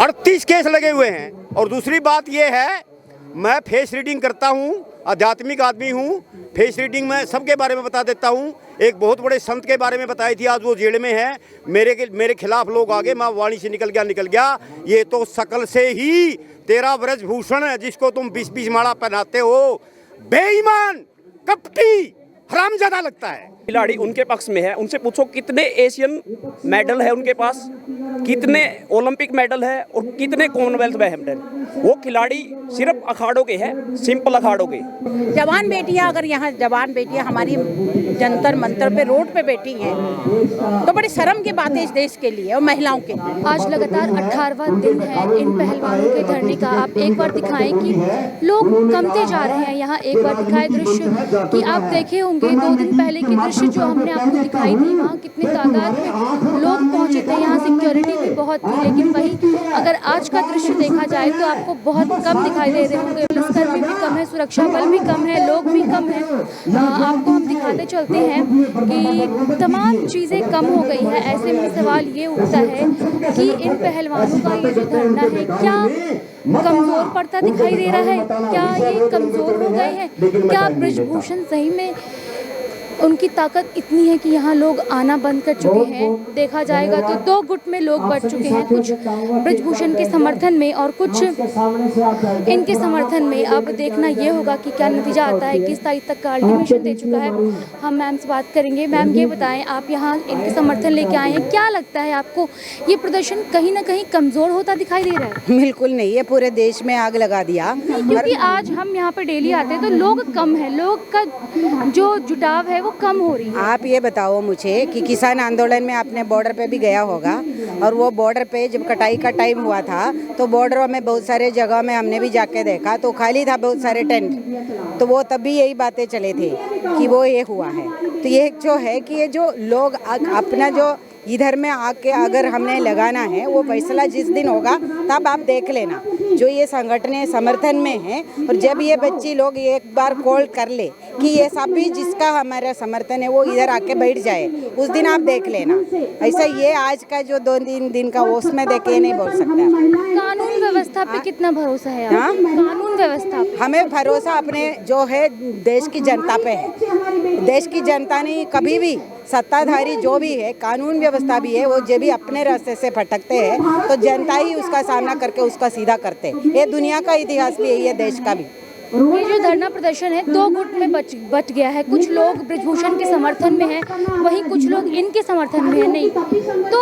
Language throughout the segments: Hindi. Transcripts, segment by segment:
38 केस लगे हुए हैं। और दूसरी बात ये है, मैं फेस रीडिंग करता हूँ, आध्यात्मिक आदमी हूँ। फेस रीडिंग में सबके बारे में बता देता हूँ। एक बहुत बड़े संत के बारे में बताई थी, आज वो जेल में है। मेरे खिलाफ लोग आगे, मैं वाणी से निकल गया। ये तो शकल से ही तेरा ब्रजभूषण है, जिसको तुम 20-20 माला पहनाते हो, बेईमान, कपटी, हरामजादा लगता है। खिलाड़ी उनके पक्ष में है, उनसे पूछो कितने एशियन मेडल है उनके पास, कितने ओलंपिक मेडल है और कितने कॉमनवेल्थ मेडल। वो खिलाड़ी सिर्फ अखाड़ों के हैं, सिंपल अखाड़ों के। जवान बेटियां, अगर यहाँ जवान बेटियां हमारी जंतर मंतर पे रोड पे बैठी हैं तो बड़ी शर्म की बात है इस देश के लिए और महिलाओं के लिए। आज लगातार 18वां दिन है इन पहलवानों के धरने का। आप एक बार दिखाएं कि लोग कमते जा रहे हैं। यहाँ एक बार दिखाए दृश्य कि आप देखे होंगे 2 दिन पहले के दृश्य जो हमने आपको दिखाई थी, वहाँ कितनी तादाद में लोग पहुँचे थे। यहाँ सिक्योरिटी भी बहुत थी, लेकिन वही अगर आज का दृश्य देखा जाए तो आपको बहुत कम दिखाई दे रहे होंगे। पुलिसकर्मी भी कम है, सुरक्षा बल भी कम है, लोग भी कम हैं। आपको हम दिखाते चलते हैं कि तमाम चीज़ें कम हो गई है। ऐसे में सवाल ये उठता है कि इन पहलवानों का ये जो धरना है क्या कमज़ोर पड़ता दिखाई दे रहा है? क्या ये कमज़ोर हो गए हैं? क्या ब्रजभूषण सही में उनकी ताकत इतनी है कि यहाँ लोग आना बंद कर चुके हैं? देखा जाएगा तो 2 गुट में लोग बढ़ चुके हैं, कुछ ब्रजभूषण के समर्थन में और कुछ इनके समर्थन में। अब देखना ये होगा कि क्या नतीजा आता है, किस तारीख तक का अल्टीमेशन दे चुका है। हम मैम से बात करेंगे। मैम ये बताएं, आप यहाँ इनके समर्थन लेके आए हैं, क्या लगता है आपको ये प्रदर्शन कहीं ना कहीं कमज़ोर होता दिखाई दे रहा है? बिल्कुल नहीं, ये पूरे देश में आग लगा दिया। क्योंकि आज हम यहाँ पे डेली आते हैं तो लोग कम है, लोग का जो जुटाव है वो कम हो रही है। आप ये बताओ मुझे कि किसान आंदोलन में आपने बॉर्डर पे भी गया होगा, और वो बॉर्डर पे जब कटाई का टाइम हुआ था तो बॉर्डरों में बहुत सारे जगह में हमने भी जाके देखा तो खाली था बहुत सारे टेंट। तो वो तब भी यही बातें चले थे कि वो ये हुआ है। तो ये जो है कि ये जो लोग अपना जो इधर में आके अगर हमने लगाना है, वो फैसला जिस दिन होगा तब आप देख लेना। जो ये संगठन समर्थन में है, और जब ये बच्ची लोग एक बार कॉल कर ले कि ये सब भी जिसका हमारा समर्थन है वो इधर आके बैठ जाए, उस दिन आप देख लेना। ऐसा ये आज का जो 2-3 दिन का उसमें देख के नहीं बोल सकता। कानून व्यवस्था पे कितना भरोसा है? कानून व्यवस्था हमें भरोसा अपने जो है देश की जनता पे है। देश की जनता ने कभी भी, सत्ताधारी जो भी है, कानून व्यवस्था भी है, वो जो भी अपने रास्ते से भटकते हैं तो जनता ही उसका सामना करके उसका सीधा करते हैं। ये दुनिया का इतिहास भी यही है, देश का भी। ये जो धरना प्रदर्शन है 2 गुट में बट गया है। कुछ लोग ब्रजभूषण के समर्थन में हैं, वहीं कुछ लोग इनके समर्थन में है नहीं। तो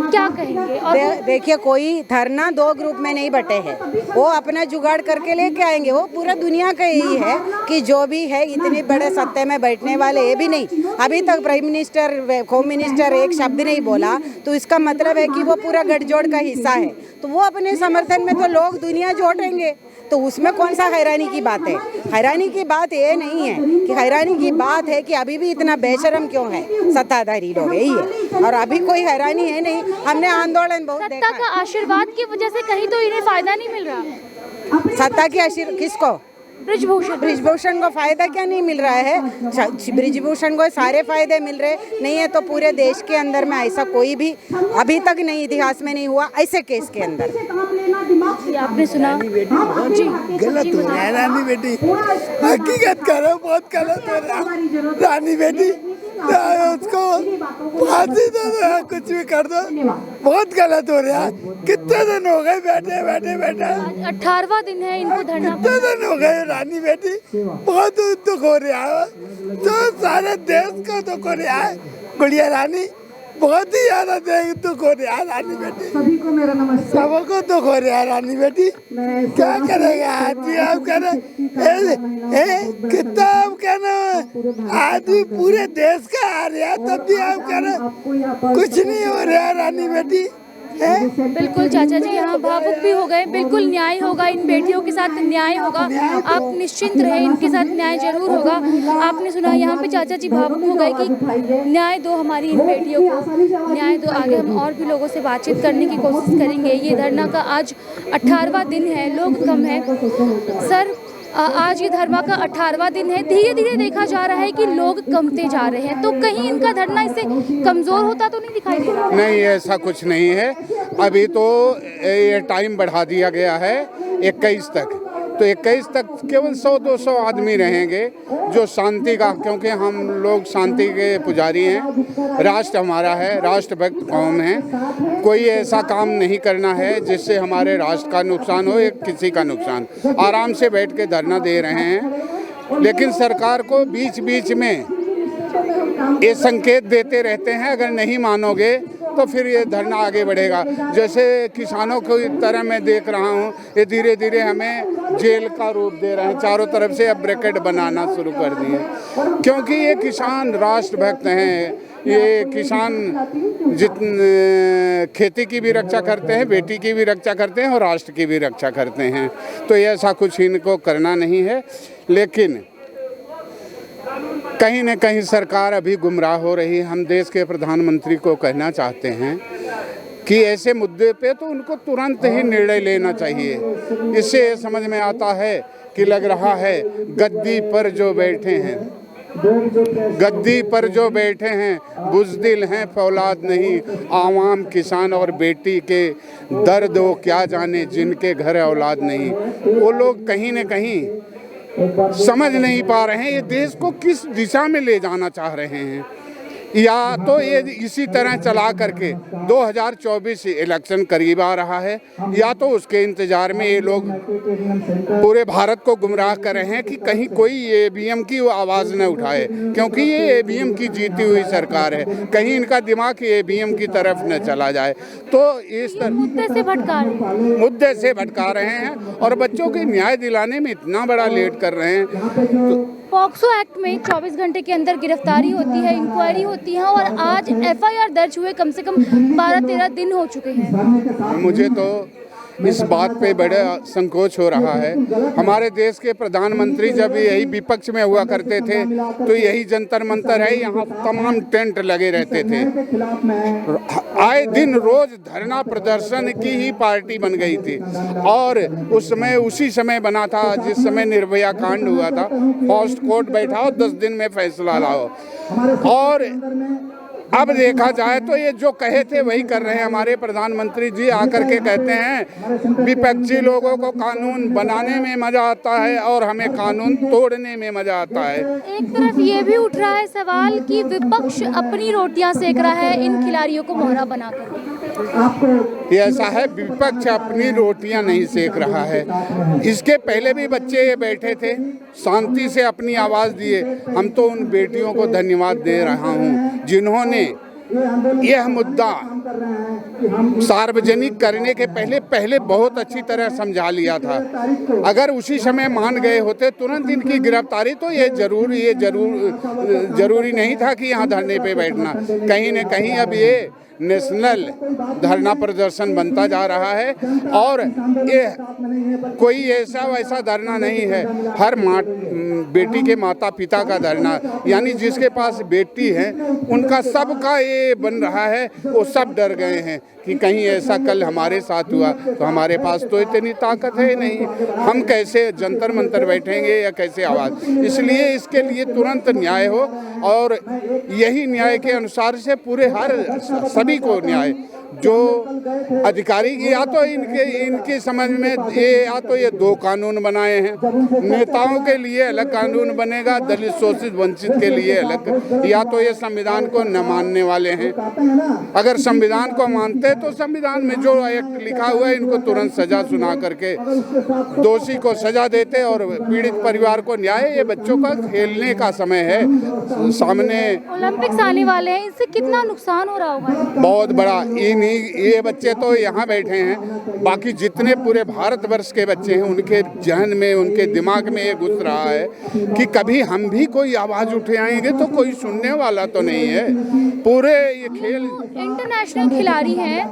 क्या कहेंगे? और देखिए, कोई धरना 2 ग्रुप में नहीं बटे हैं, वो अपना जुगाड़ करके लेके आएंगे। वो पूरा दुनिया का यही है कि जो भी है इतने बड़े सत्ते में बैठने वाले ये भी नहीं। अभी तक प्राइम मिनिस्टर, होम मिनिस्टर एक शब्द नहीं बोला, तो इसका मतलब है कि वो पूरा गठजोड़ का हिस्सा है। तो वो अपने समर्थन में तो लोग दुनिया जोड़ेंगे, तो उसमें कौन सा हैरानी की बात है? हैरानी की बात ये नहीं है कि हैरानी की बात है कि अभी भी इतना बेशरम क्यों है सत्ताधारी लोग, यही है। और अभी कोई हैरानी है नहीं। हमने आंदोलन बहुत देखा। सत्ता का आशीर्वाद की वजह से कहीं तो इन्हें फायदा नहीं मिल रहा। सत्ता की आशीर्वाद किसको? ब्रजभूषण को फायदा क्या नहीं मिल रहा है? ब्रजभूषण को सारे फायदे मिल रहे नहीं है। तो पूरे देश के अंदर में ऐसा कोई भी अभी तक नहीं, इतिहास में नहीं हुआ ऐसे केस के अंदर। आपने सुना जी, गलत हो रहा है रानी बेटी, हकीकत करो, बहुत गलत हो रहा है रानी बेटी। उसको फांसी दो, कुछ भी कर दो, बहुत गलत हो रहा है। कितने दिन हो गए बैठे 18वां दिन है इनको धरना। कितने दिन हो गए रानी बेटी, बहुत दुख हो रहा है। तो सारे देश को दुख हो रहा है गुड़िया रानी, बहुत ही ज्यादा दुख हो रहा है रानी बेटी। सभी को मेरा नमस्कार। सबको दुख हो रहा है रानी बेटी, क्या करेगा आदमी? आप कहना कितना आप कहना आदमी पूरे देश का आ रहा है, तब भी आप कहना कुछ नहीं हो रहा है रानी बेटी। बिल्कुल चाचा जी यहाँ भावुक भी हो गए। बिल्कुल न्याय होगा, इन बेटियों के साथ न्याय होगा, आप निश्चिंत रहे, इनके साथ न्याय जरूर होगा। आपने सुना यहाँ पे चाचा जी भावुक हो गए कि न्याय दो हमारी इन बेटियों को, न्याय दो। आगे हम और भी लोगों से बातचीत करने की कोशिश करेंगे। ये धरना का आज 18वां दिन है, लोग कम है। सर, आज ये धरना का 18वां दिन है। धीरे धीरे देखा जा रहा है कि लोग कमते जा रहे हैं, तो कहीं इनका धरना इससे कमज़ोर होता तो नहीं दिखाई दे रहा? नहीं, ऐसा कुछ नहीं है। अभी तो ये टाइम बढ़ा दिया गया है 21 तक, तो 21 तक केवल 100-200 आदमी रहेंगे जो शांति का, क्योंकि हम लोग शांति के पुजारी हैं, राष्ट्र हमारा है, राष्ट्रभक्त कौम है, कोई ऐसा काम नहीं करना है जिससे हमारे राष्ट्र का नुकसान हो या किसी का नुकसान। आराम से बैठ के धरना दे रहे हैं, लेकिन सरकार को बीच बीच में ये संकेत देते रहते हैं, अगर नहीं मानोगे तो फिर ये धरना आगे बढ़ेगा। जैसे किसानों को तरह मैं देख रहा हूँ, ये धीरे धीरे हमें जेल का रूप दे रहे हैं, चारों तरफ से अब ब्रैकेट बनाना शुरू कर दिए, क्योंकि ये किसान राष्ट्रभक्त हैं। ये किसान खेती की भी रक्षा करते हैं, बेटी की भी रक्षा करते हैं और राष्ट्र की भी रक्षा करते हैं, तो ऐसा कुछ इनको करना नहीं है। लेकिन कहीं न कहीं सरकार अभी गुमराह हो रही है। हम देश के प्रधानमंत्री को कहना चाहते हैं कि ऐसे मुद्दे पे तो उनको तुरंत ही निर्णय लेना चाहिए। इससे समझ में आता है कि लग रहा है गद्दी पर जो बैठे हैं, गद्दी पर जो बैठे हैं बुज़दिल हैं, फौलाद नहीं। आवाम, किसान और बेटी के दर्द वो क्या जाने, जिनके घर औलाद नहीं। वो लोग कहीं न कहीं समझ नहीं पा रहे हैं ये देश को किस दिशा में ले जाना चाह रहे हैं। या तो ये इसी तरह चला करके 2024 इलेक्शन करीब आ रहा है, या तो उसके इंतजार में ये लोग पूरे भारत को गुमराह कर रहे हैं कि कहीं कोई ईवीएम की आवाज़ न उठाए, क्योंकि ये ईवीएम की जीती हुई सरकार है, कहीं इनका दिमाग ईवीएम की तरफ न चला जाए। तो इस तरह मुद्दे से भटका रहे हैं और बच्चों के न्याय दिलाने में इतना बड़ा लेट कर रहे हैं। पॉक्सो एक्ट में 24 घंटे के अंदर गिरफ्तारी होती है, इंक्वायरी होती है, और आज एफआईआर दर्ज हुए कम से कम 12-13 दिन हो चुके हैं। मुझे तो इस बात पे बड़ा संकोच हो रहा है। हमारे देश के प्रधानमंत्री जब यही विपक्ष में हुआ करते थे तो यही जंतर मंतर है, यहाँ तमाम टेंट लगे रहते थे, आए दिन रोज धरना प्रदर्शन की ही पार्टी बन गई थी। और उस समय उसी समय बना था जिस समय निर्भया कांड हुआ था, फास्ट कोर्ट बैठा हो 10 दिन में फैसला लाओ। और अब देखा जाए तो ये जो कहे थे वही कर रहे हैं। हमारे प्रधानमंत्री जी आकर के कहते हैं विपक्षी लोगों को कानून बनाने में मजा आता है और हमें कानून तोड़ने में मजा आता है। एक तरफ ये भी उठ रहा है सवाल कि विपक्ष अपनी रोटियां सेक रहा है इन खिलाड़ियों को मोहरा बनाकर। ये ऐसा है, विपक्ष अपनी रोटियां नहीं सेक रहा है। इसके पहले भी बच्चे ये बैठे थे, शांति से अपनी आवाज़ दिए। हम तो उन बेटियों को धन्यवाद दे रहा हूँ जिन्होंने यह मुद्दा सार्वजनिक करने के पहले बहुत अच्छी तरह समझा लिया था। अगर उसी समय मान गए होते तुरंत इनकी गिरफ्तारी, तो ये जरूरी नहीं था कि यहाँ धरने पे बैठना। कहीं न कहीं अब ये नेशनल धरना प्रदर्शन बनता जा रहा है और ये कोई ऐसा वैसा धरना नहीं है। हर बेटी के माता पिता का धरना, यानी जिसके पास बेटी है उनका सबका ये बन रहा है। वो सब डर गए हैं कि कहीं ऐसा कल हमारे साथ हुआ तो हमारे पास तो इतनी ताकत है नहीं, हम कैसे जंतर मंतर बैठेंगे या कैसे आवाज़। इसलिए इसके लिए तुरंत न्याय हो और यही न्याय के अनुसार से पूरे सभी को न्याय। जो अधिकारी या तो इनकी समझ में या तो ये 2 कानून बनाए हैं, नेताओं के लिए अलग कानून बनेगा, दलित शोषित वंचित के लिए अलग, या तो ये संविधान को न मानने वाले हैं। अगर संविधान को मानते तो संविधान में जो एक्ट लिखा हुआ है इनको तुरंत सजा सुना करके दोषी को सजा देते और पीड़ित परिवार को न्याय। ये बच्चों का खेलने का समय है, सामने ओलंपिक्स आने वाले हैं, इससे कितना नुकसान हो रहा होगा? बहुत बड़ा। ये बच्चे तो यहाँ बैठे हैं, बाकी जितने पूरे भारतवर्ष के बच्चे हैं उनके जहन में, उनके दिमाग में ये घुस रहा है कि कभी हम भी कोई आवाज़ उठे आएंगे तो कोई सुनने वाला तो नहीं है। पूरे ये खेल इंटरनेशनल खिलाड़ी हैं,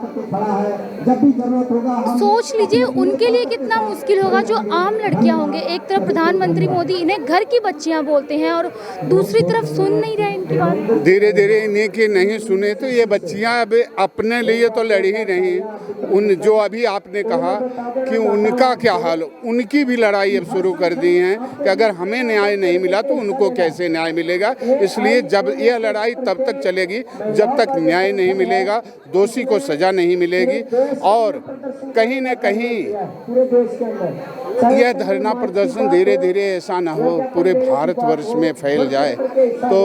सोच लीजिए उनके लिए कितना मुश्किल होगा जो आम लड़कियां होंगे। एक तरफ प्रधानमंत्री मोदी इन्हें घर की बच्चियां बोलते हैं और दूसरी तरफ सुन नहीं रहे। उनकी बात? धीरे धीरे इन्हीं की नहीं सुने तो ये बच्चियां अब अपने लिए तो लड़ी ही नहीं। उन जो अभी आपने कहा कि उनका क्या हाल, उनकी भी लड़ाई अब शुरू कर दी है कि अगर हमें न्याय नहीं मिला तो उनको कैसे न्याय मिलेगा। इसलिए जब यह लड़ाई तब तक चलेगी जब तक न्याय नहीं मिलेगा, दोषी को सजा नहीं मिलेगी। और कहीं न कहीं यह धरना प्रदर्शन धीरे धीरे ऐसा ना हो पूरे भारतवर्ष में फैल जाए तो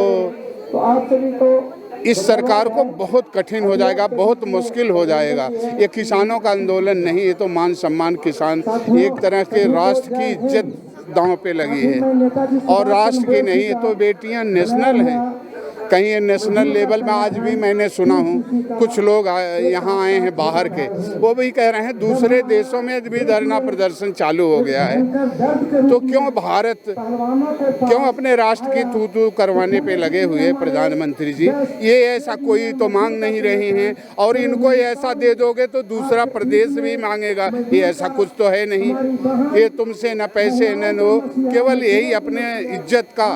इस सरकार को बहुत कठिन हो जाएगा, बहुत मुश्किल हो जाएगा। ये किसानों का आंदोलन नहीं, ये तो मान सम्मान किसान, एक तरह के राष्ट्र की इज्जत दांव पे लगी है। और राष्ट्र की नहीं, ये तो बेटियां नेशनल हैं। कहीं नेशनल लेवल में आज भी मैंने सुना हूँ कुछ लोग यहाँ आए हैं बाहर के, वो भी कह रहे हैं दूसरे देशों में भी धरना प्रदर्शन चालू हो गया है। तो क्यों भारत, क्यों अपने राष्ट्र की तू करवाने पे लगे हुए प्रधानमंत्री जी? ये ऐसा कोई तो मांग नहीं रहे हैं और इनको ऐसा दे दोगे तो दूसरा प्रदेश भी मांगेगा, ये ऐसा कुछ तो है नहीं। ये तुमसे न पैसे न नो, केवल यही अपने इज्जत का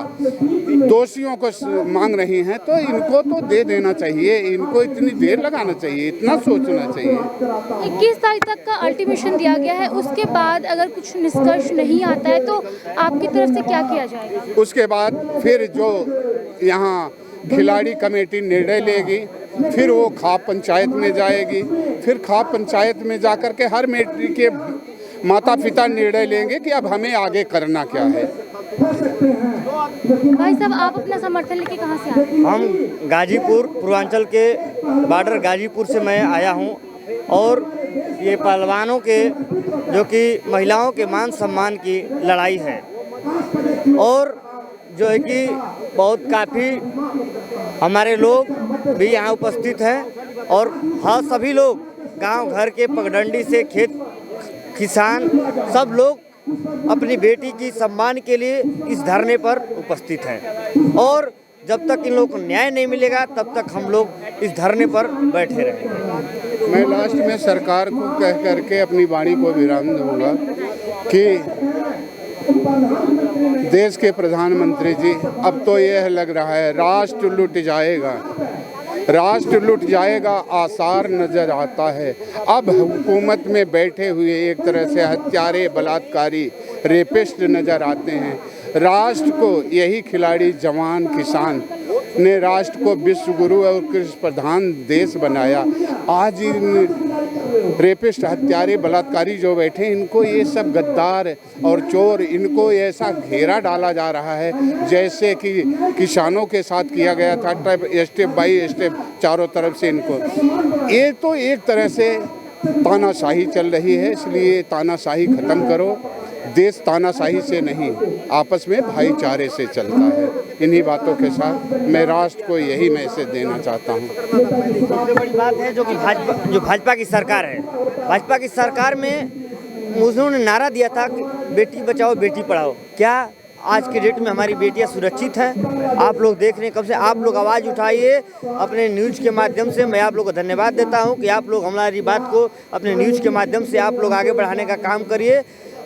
दोषियों को मांग रही हैं। तो इनको तो दे देना चाहिए, इनको इतनी देर लगाना चाहिए, इतना सोचना चाहिए। 21 तारीख तक का अल्टीमेशन दिया गया है, उसके बाद अगर कुछ निष्कर्ष नहीं आता है तो आपकी तरफ से क्या किया जाएगा? उसके बाद फिर जो यहाँ खिलाड़ी कमेटी निर्णय लेगी, फिर वो खाप पंचायत में जाएगी, फिर खाप पंचायत में जाकर के हर मेट्री के माता पिता निर्णय लेंगे कि अब हमें आगे करना क्या है। भाई साहब, आप अपना समर्थन लेके कहाँ से आए? हम गाजीपुर, पूर्वांचल के बॉर्डर गाजीपुर से मैं आया हूं और ये पहलवानों के जो कि महिलाओं के मान सम्मान की लड़ाई है और जो है कि बहुत काफ़ी हमारे लोग भी यहाँ उपस्थित हैं और हाँ सभी लोग गांव घर के पगडंडी से खेत किसान सब लोग अपनी बेटी की सम्मान के लिए इस धरने पर उपस्थित हैं और जब तक इन लोगों को न्याय नहीं मिलेगा तब तक हम लोग इस धरने पर बैठे रहेंगे। मैं लास्ट में सरकार को कह करके अपनी वाणी को विराम दूंगा कि देश के प्रधानमंत्री जी, अब तो यह लग रहा है राष्ट्र लुट जाएगा, राष्ट्र लुट जाएगा आसार नज़र आता है। अब हुकूमत में बैठे हुए एक तरह से हत्यारे, बलात्कारी, रेपिस्ट नज़र आते हैं। राष्ट्र को यही खिलाड़ी जवान किसान ने राष्ट्र को विश्व गुरु और कृषि प्रधान देश बनाया। आज इन रेपिस्ट, हत्यारे, बलात्कारी जो बैठे, इनको ये सब गद्दार और चोर, इनको ऐसा घेरा डाला जा रहा है जैसे कि किसानों के साथ किया गया था, स्टेप बाई स्टेप चारों तरफ से इनको। ये तो एक तरह से तानाशाही चल रही है, इसलिए तानाशाही ख़त्म करो। देश तानाशाही से नहीं, आपस में भाईचारे से चलता है। इन्हीं बातों के साथ मैं राष्ट्र को यही मैसेज देना चाहता हूँ। सबसे बड़ी बात है जो कि भाजपा की सरकार है, भाजपा की सरकार में उन्होंने नारा दिया था कि बेटी बचाओ बेटी पढ़ाओ। क्या आज के डेट में हमारी बेटियां सुरक्षित हैं? आप लोग देख रहे हैं कब से, आप लोग आवाज़ उठाइए अपने न्यूज़ के माध्यम से। मैं आप लोग को धन्यवाद देता हूं कि आप लोग हमारी बात को अपने न्यूज़ के माध्यम से आप लोग आगे बढ़ाने का काम करिए।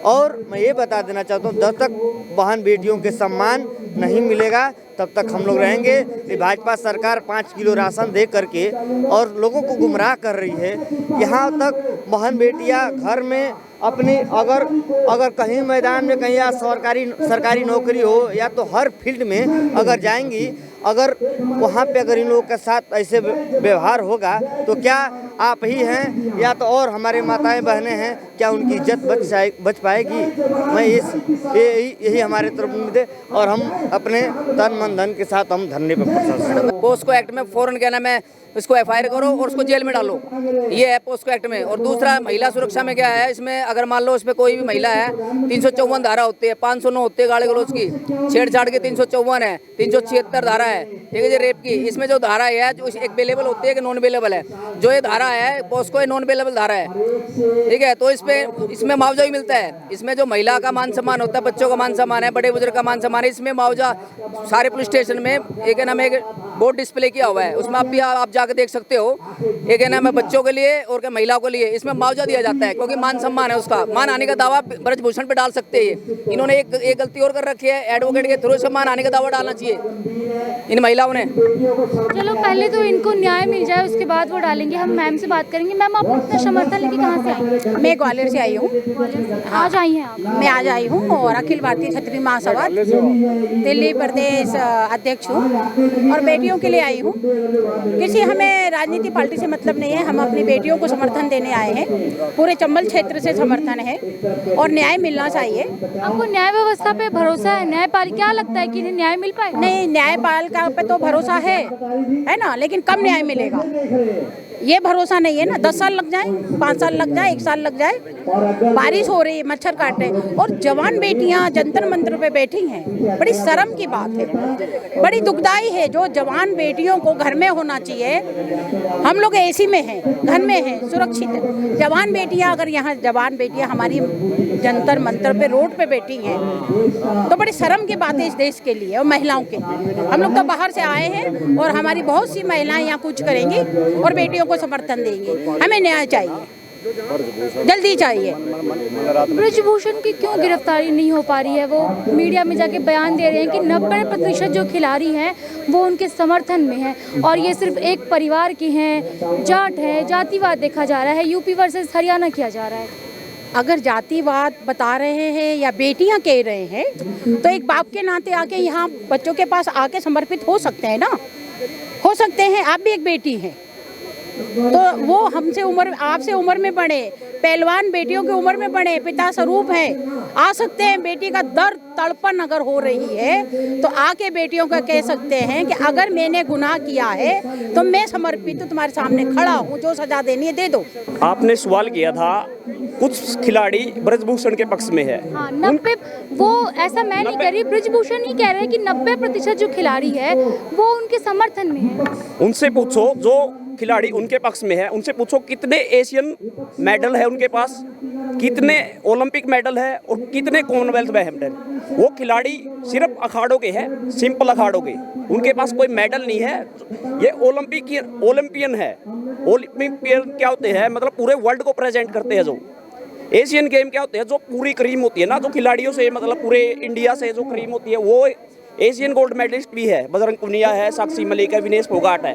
और मैं ये बता देना चाहता हूँ, जब तक बहन बेटियों के सम्मान नहीं मिलेगा तब तक हम लोग रहेंगे। ये भाजपा सरकार 5 किलो राशन दे करके और लोगों को गुमराह कर रही है। यहाँ तक बहन बेटियाँ घर में अपनी अगर कहीं मैदान में कहीं या सरकारी नौकरी हो या तो हर फील्ड में अगर जाएंगी, अगर वहाँ पे अगर इन लोगों के साथ ऐसे व्यवहार होगा तो क्या आप ही हैं या तो और हमारे माताएं बहनें हैं, क्या उनकी इज्जत बच पाएगी? मैं यही हमारे तरफ उम्मीद है और हम अपने तन मन धन के साथ हम धरने पर प्रशासन। पोस्को एक्ट में फौरन क्या नाम है उसको FIR करो और उसको जेल में डालो, ये है पोस्को एक्ट में। और दूसरा महिला सुरक्षा में क्या है, इसमें अगर मान लो इसमें कोई भी महिला है 354 धारा होती है, 509 होती है गाली गलौज की, छेड़छाड़ की 354 है, 376 धारा है, ठीक है जी रेप की। इसमें जो धारा है जो एक अवेलेबल होती है कि नॉन अवेलेबल है, जो ये धारा है पॉस्को नॉन अवेलेबल धारा है, ठीक है। तो इसमें मुआवजा भी मिलता है। इसमें जो महिला का मान सम्मान होता है, बच्चों का मान सम्मान है, बड़े बुजुर्ग का मान सम्मान है, इसमें मुआवजा सारे पुलिस स्टेशन में एक है ना एक बोर्ड डिस्प्ले किया हुआ है, उसमें आप जाकर देख सकते हो। एक है ना बच्चों के लिए और क्या महिलाओं के लिए इसमें मुआवजा दिया जाता है, क्योंकि मान सम्मान है, उसका मान आने का दावा ब्रजभूषण पे डाल सकते हैं। इन्होंने एक गलती और कर रखी है, एडवोकेट के थ्रू से मान आने का दावा डालना चाहिए इन महिलाओं ने। चलो पहले तो इनको न्याय मिल जाए, उसके बाद वो डालेंगे। हम मैम से बात करेंगे। मैम, आप अपना समर्थन लेके कहाँ से आई हैं? मैं ग्वालियर से आई हूँ। आज आई हैं आप? मैं आज आई हूँ और अखिल भारतीय क्षत्रिय महासभा दिल्ली प्रदेश अध्यक्ष हूँ और बेटियों के लिए आई हूँ। किसी हमें राजनीति पार्टी से मतलब नहीं है, हम अपनी बेटियों को समर्थन देने आए हैं। पूरे चंबल क्षेत्र से समर्थन है और न्याय मिलना चाहिए। आपको न्याय व्यवस्था पे भरोसा है? न्यायपालिका क्या लगता है कि इन्हें न्याय मिल पाए? नहीं, न्यायपालिका पे तो भरोसा है ना, लेकिन कब न्याय मिलेगा ये भरोसा नहीं है ना। 10 साल लग जाए, 5 साल लग जाए, 1 साल लग जाए। बारिश हो रही है, मच्छर काट रहे हैं और जवान बेटियां जंतर मंतर पे बैठी हैं। बड़ी शर्म की बात है, बड़ी दुखदाई है। जो जवान बेटियों को घर में होना चाहिए, हम लोग एसी में हैं, घर में हैं, सुरक्षित है। जवान बेटियां अगर यहाँ जवान बेटियां हमारी जंतर मंतर पे रोड पे बैठी हैं तो बड़ी शर्म की बात है इस देश के लिए और महिलाओं के। हम लोग तो बाहर से आए हैं और हमारी बहुत सी महिलाएं यहाँ कुछ करेंगी और बेटियों को समर्थन देंगे। हमें न्याय चाहिए, जल्दी चाहिए। ब्रजभूषण की क्यों गिरफ्तारी नहीं हो पा रही है? वो मीडिया में जाके बयान दे रहे हैं कि 90% जो खिलाड़ी हैं वो उनके समर्थन में हैं और ये सिर्फ एक परिवार के हैं, जाट है, जातिवाद देखा जा रहा है, यूपी वर्सेस हरियाणा किया जा रहा है। अगर जातिवाद बता रहे हैं या बेटियां कह रहे हैं तो एक बाप के नाते आके यहाँ बच्चों के पास आके समर्पित हो सकते हैं ना, हो सकते हैं। आप भी एक बेटी हैं तो वो हमसे उम्र, आपसे उम्र में बड़े, पहलवान बेटियों की उम्र में बड़े, पिता स्वरूप है, आ सकते हैं। बेटी का दर्द तड़पन अगर हो रही है तो आके बेटियों का कह सकते हैं कि अगर मैंने गुनाह किया है तो मैं समर्पित हूँ, तुम्हारे सामने खड़ा हूँ, जो सजा देनी है दे दो। आपने सवाल किया था कुछ खिलाड़ी ब्रजभूषण के पक्ष में है। हाँ, 90 वो ऐसा मैं नहीं कह रही, ब्रजभूषण ही कह रहे हैं कि 90% जो खिलाड़ी है वो उनके समर्थन में है। उनसे पूछो, जो खिलाड़ी उनके पक्ष में है उनसे पूछो कितने एशियन मेडल है उनके पास, कितने ओलंपिक मेडल है और कितने कॉमनवेल्थ में मेडल। वो खिलाड़ी सिर्फ अखाड़ों के हैं, सिंपल अखाड़ों के, उनके पास कोई मेडल नहीं है। ये ओलंपियन है। ओलंपियन क्या होते हैं, मतलब पूरे वर्ल्ड को प्रेजेंट करते हैं। जो एशियन गेम क्या होते हैं, जो पूरी क्रीम होती है ना, जो खिलाड़ियों से मतलब पूरे इंडिया से जो क्रीम होती है, वो एशियन गोल्ड मेडलिस्ट भी है। बजरंग पुनिया है, साक्षी मलिक है, विनेश फोगाट है।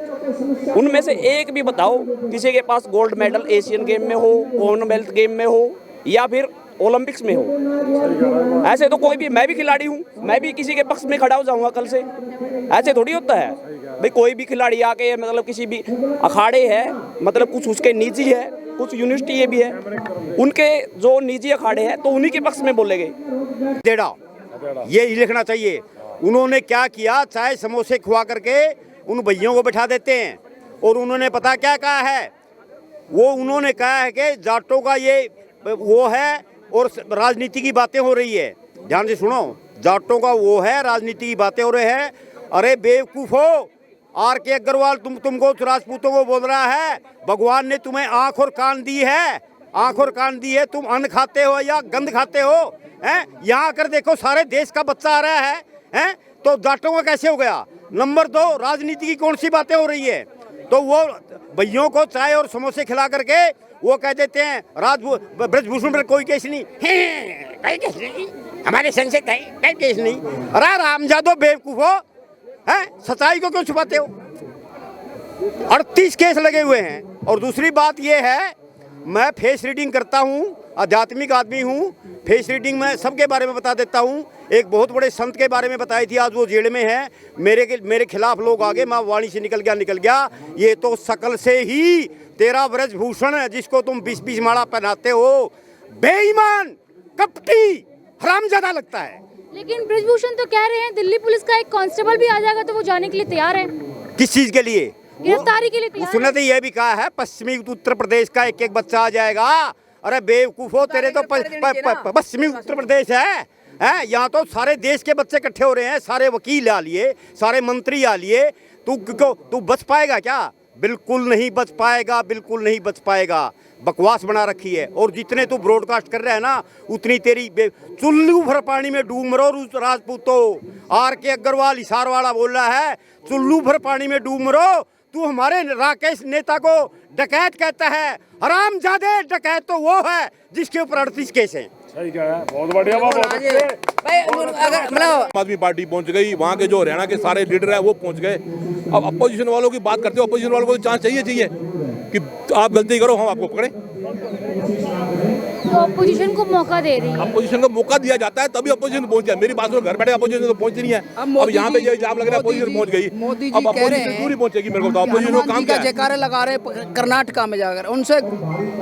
उनमें से एक भी बताओ किसी के पास गोल्ड मेडल एशियन गेम में हो, कॉमनवेल्थ गेम में हो या फिर ओलंपिक्स में हो। ऐसे तो कोई भी, मैं भी खिलाड़ी हूँ, मैं भी किसी के पक्ष में खड़ा हो जाऊँगा कल से, ऐसे थोड़ी होता है भाई। कोई भी खिलाड़ी आके मतलब किसी भी अखाड़े है, मतलब कुछ उसके निजी है, कुछ यूनिवर्सिटी ये भी है, उनके जो निजी अखाड़े हैं तो उन्हीं के पक्ष में बोलेंगे। देड़ा ये ही लिखना चाहिए। उन्होंने क्या किया, चाय समोसे खुआ करके उन भैयों को बैठा देते हैं और उन्होंने पता क्या कहा है, वो उन्होंने कहा है कि जाटों का ये वो है और राजनीति की बातें हो रही है। ध्यान से सुनो, जाटों का वो है, राजनीति की बातें हो रही है। अरे बेवकूफ़ो, R.K. अग्रवाल तुमको राजपूतों को बोल रहा है भगवान ने तुम्हें आँख और कान दी है, आँख और कान दी है, तुम अन्न खाते हो या गंद खाते हो हैं? यहाँ आकर देखो सारे देश का बच्चा आ रहा है हैं, तो जाटों का कैसे हो गया? नंबर 2, राजनीति की कौन सी बातें हो रही है? तो वो भैयों को चाय और समोसे खिला करके वो कह देते हैं ब्रजभूषण पर कोई केस नहीं है, कोई केस नहीं, हमारे संसद है, कोई केस नहीं। अरे रामजादो बेवकूफो, हैं? सच्चाई को क्यों छुपाते हो? 38 केस लगे हुए हैं। और दूसरी बात ये है, मैं फेस रीडिंग करता हूँ, आध्यात्मिक आदमी हूँ। फेस रीडिंग में सबके बारे में बता देता हूँ। एक बहुत बड़े संत के बारे में बताई थी, आज वो जेल में है। मेरे खिलाफ लोग आगे, मैं वाणी से निकल गया। ये तो शकल से ही तेरा ब्रजभूषण है, जिसको तुम 20-20 माला पहनाते हो, बेईमान, कपटी, हरामजादा लगता है। लेकिन ब्रजभूषण तो कह रहे हैं दिल्ली पुलिस का एक कांस्टेबल भी आ जाएगा तो वो जाने के लिए तैयार है। किस चीज के लिए? गिरफ्तारी के लिए तैयार। उसने तो यह भी कहा है पश्चिमी उत्तर प्रदेश का एक बच्चा आ जाएगा। अरे बेवकूफो, तेरे तो पश्चिमी उत्तर प्रदेश है, यहाँ तो सारे देश के बच्चे इकट्ठे हो रहे हैं, सारे वकील आ लिए, सारे मंत्री आ लिए। तू बच पाएगा क्या? बिल्कुल नहीं बच पाएगा, बिल्कुल नहीं बच पाएगा। बकवास बना रखी है। और जितने तू ब्रॉडकास्ट कर रहा है ना, उतनी तेरी चुल्लू भर पानी में डूब मरो राजपूतो। आर के अग्रवाल हिसार वाला बोल रहा है, चुल्लू भर पानी में डूब मरो। तू हमारे राकेश नेता को डकैत कहता है। हरामजादे, डकैत तो वो है जिसके ऊपर 38 केस हैं। सही कहा है, बहुत बढ़िया बात। मतलब आम आदमी पार्टी पहुंच गई, वहाँ के जो हरियाणा के सारे लीडर हैं वो पहुंच गए। अब अपोजिशन वालों की बात करते हो, अपोजिशन वालों को तो चांस चाहिए कि आप गलती करो, हम आपको पकड़े। तो अपोजिशन को मौका दे रही है। अपोजिशन को मौका दिया जाता है तभी अपोजिशन पहुंच जाए। मेरी बात सुनो, घर बैठे अपोजिशन तो पहुंचती नहीं है। अब यहाँ पे ये इल्जाम लग रहा है अपोजिशन पहुंच गई, अब अपोजिशन दूर ही पहुंचेगी। मेरे को बताओ अपोजिशन का काम क्या है? जयकारे लगा रहे कर्नाटका में जाकर उनसे,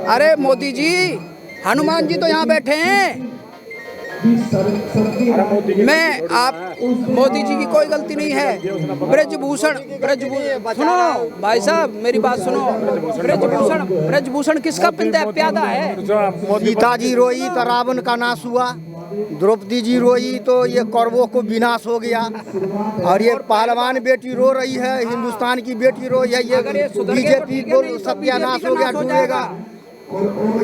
अरे मोदी जी, हनुमान जी तो यहाँ बैठे हैं। मैं आप मोदी जी की कोई गलती नहीं है। ब्रजभूषण सुनो भाई साहब, मेरी बात सुनो। ब्रजभूषण किसका प्यादा है? सीता जी रोई तो रावण का नाश हुआ, द्रौपदी जी रोई तो ये कौरवों को विनाश हो गया, और ये पहलवान बेटी रो रही है, हिंदुस्तान की बेटी रो रही है, ये बीजेपी को सत्यानाश हो गया, डूबेगा।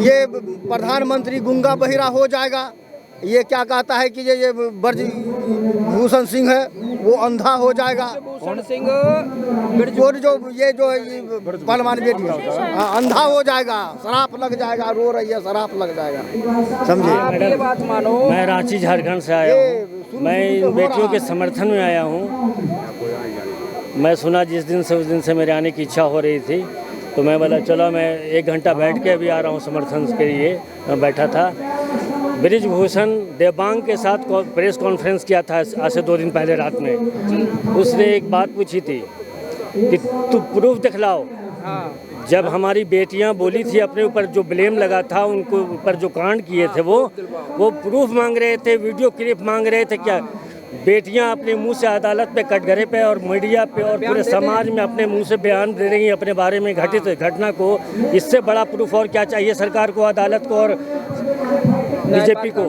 ये प्रधानमंत्री गूंगा बहिरा हो जाएगा। ये क्या कहता है कि ये ब्रजभूषण सिंह है वो अंधा हो जाएगा। भूषण सिंह और जो पहलवान बेटी अंधा हो जाएगा, शराप लग जाएगा, रो रही है, शराप लग जाएगा। समझे? ये बात मानो। मैं रांची झारखंड से आया हूँ। मैं इन बेटियों के समर्थन में आया हूँ। मैं सुना जिस दिन से, उस दिन से मेरे आने की इच्छा हो रही थी, तो मैं बोला चलो मैं 1 घंटा बैठ के अभी आ रहा हूँ समर्थन के लिए। मैं बैठा था। ब्रिजभूषण देवांग के साथ प्रेस कॉन्फ्रेंस किया था आज से 2 दिन पहले रात में। उसने एक बात पूछी थी कि तू प्रूफ दिखलाओ। जब हमारी बेटियां बोली थी, अपने ऊपर जो ब्लेम लगा था, उनको ऊपर जो कांड किए थे, वो प्रूफ मांग रहे थे, वीडियो क्लिप मांग रहे थे। क्या बेटियां अपने मुंह से अदालत पे, कटघरे पे और मीडिया पे और पूरे समाज में अपने मुंह से बयान दे रही हैं अपने बारे में घटित घटना को। इससे बड़ा प्रूफ और क्या चाहिए सरकार को, अदालत को और बीजेपी को?